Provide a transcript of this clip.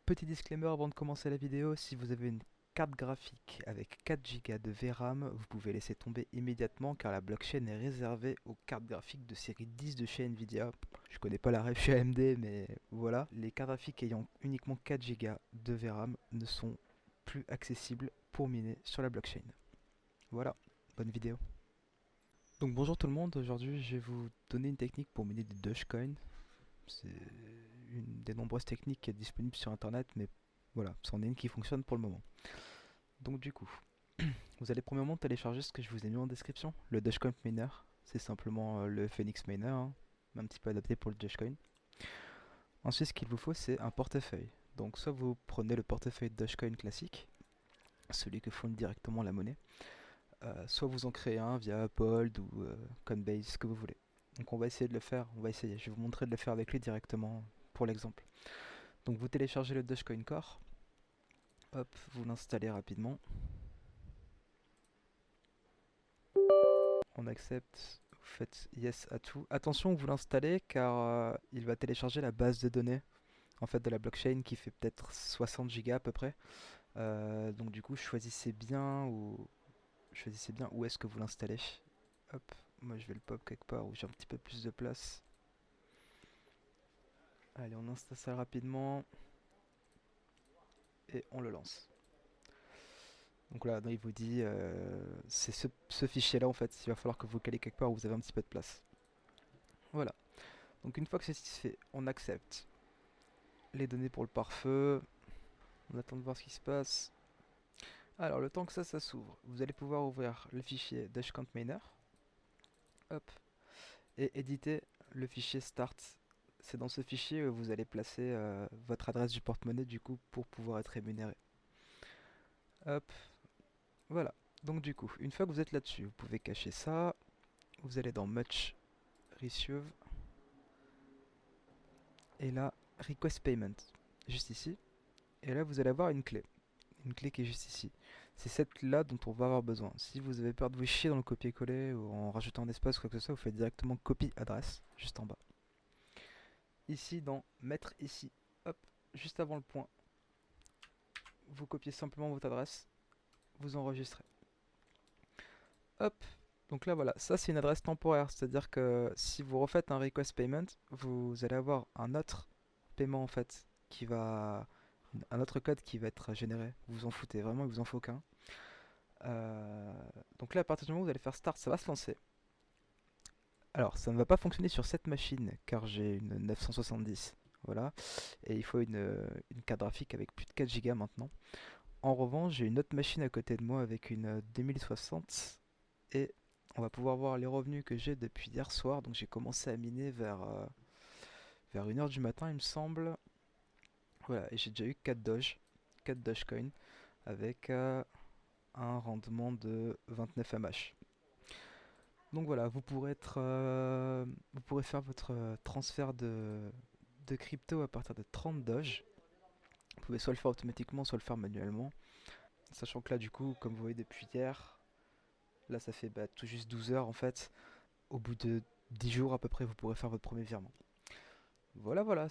Petit disclaimer avant de commencer la vidéo, si vous avez une carte graphique avec 4 Go de VRAM, vous pouvez laisser tomber immédiatement car la blockchain est réservée aux cartes graphiques de série 10 de chez Nvidia. Je connais pas la ref chez AMD, mais voilà. Les cartes graphiques ayant uniquement 4 Go de VRAM ne sont plus accessibles pour miner sur la blockchain. Voilà, bonne vidéo. Donc bonjour tout le monde, aujourd'hui je vais vous donner une technique pour miner des Dogecoin. C'est une des nombreuses techniques qui est disponible sur internet, mais voilà, c'en est une qui fonctionne pour le moment. Donc du coup, vous allez premièrement télécharger ce que je vous ai mis en description, le Dogecoin Miner. C'est simplement le Phoenix Miner, hein, un petit peu adapté pour le Dogecoin. Ensuite, ce qu'il vous faut, c'est un portefeuille. Donc soit vous prenez le portefeuille Dogecoin classique, celui que fournit directement la monnaie, soit vous en créez un via Uphold ou Coinbase, ce que vous voulez. Donc on va essayer de le faire, on va essayer, je vais vous montrer de le faire avec lui directement pour l'exemple. Donc vous téléchargez le Dogecoin Core, hop, vous l'installez rapidement. On accepte, vous faites yes à tout. Attention, vous l'installez car il va télécharger la base de données en fait de la blockchain qui fait peut-être 60 Go à peu près. Donc du coup, choisissez bien où est-ce que vous l'installez. Hop, moi je vais le pop quelque part où j'ai un petit peu plus de place. Allez, on installe ça rapidement et on le lance. Donc là, il vous dit, c'est ce fichier-là en fait, il va falloir que vous le calez quelque part où vous avez un petit peu de place. Voilà. Donc une fois que c'est fait, on accepte les données pour le pare-feu. On attend de voir ce qui se passe. Alors le temps que ça s'ouvre, vous allez pouvoir ouvrir le fichier Dogecoin Miner. Hop. Et éditer le fichier start. C'est dans ce fichier où vous allez placer votre adresse du porte-monnaie du coup pour pouvoir être rémunéré. Hop. Voilà. Donc du coup, une fois que vous êtes là-dessus, vous pouvez cacher ça. Vous allez dans Much Receive. Et là, Request Payment. Juste ici. Et là, vous allez avoir une clé. Une clé qui est juste ici. C'est cette clé là dont on va avoir besoin. Si vous avez peur de vous chier dans le copier-coller ou en rajoutant un espace ou quoi que ce soit, vous faites directement copie adresse, juste en bas. Ici dans mettre ici, hop, juste avant le point, vous copiez simplement votre adresse, vous enregistrez. Hop, donc là voilà, ça c'est une adresse temporaire, c'est-à-dire que si vous refaites un request payment, vous allez avoir un autre paiement en fait, un autre code qui va être généré. Vous vous en foutez, vraiment il vous en faut qu'un. Donc là à partir du moment où vous allez faire start, ça va se lancer. Alors ça ne va pas fonctionner sur cette machine car j'ai une 970, voilà, et il faut une carte graphique avec plus de 4 Go maintenant. En revanche, j'ai une autre machine à côté de moi avec une 2060 et on va pouvoir voir les revenus que j'ai depuis hier soir. Donc j'ai commencé à miner vers 1 h du matin il me semble. Voilà, et j'ai déjà eu 4 Doge, 4 Dogecoin avec un rendement de 29 mH. Donc voilà, vous pourrez faire votre transfert de crypto à partir de 30 Doge. Vous pouvez soit le faire automatiquement, soit le faire manuellement. Sachant que là, du coup, comme vous voyez depuis hier, là ça fait tout juste 12 heures en fait. Au bout de 10 jours à peu près, vous pourrez faire votre premier virement. Voilà, voilà,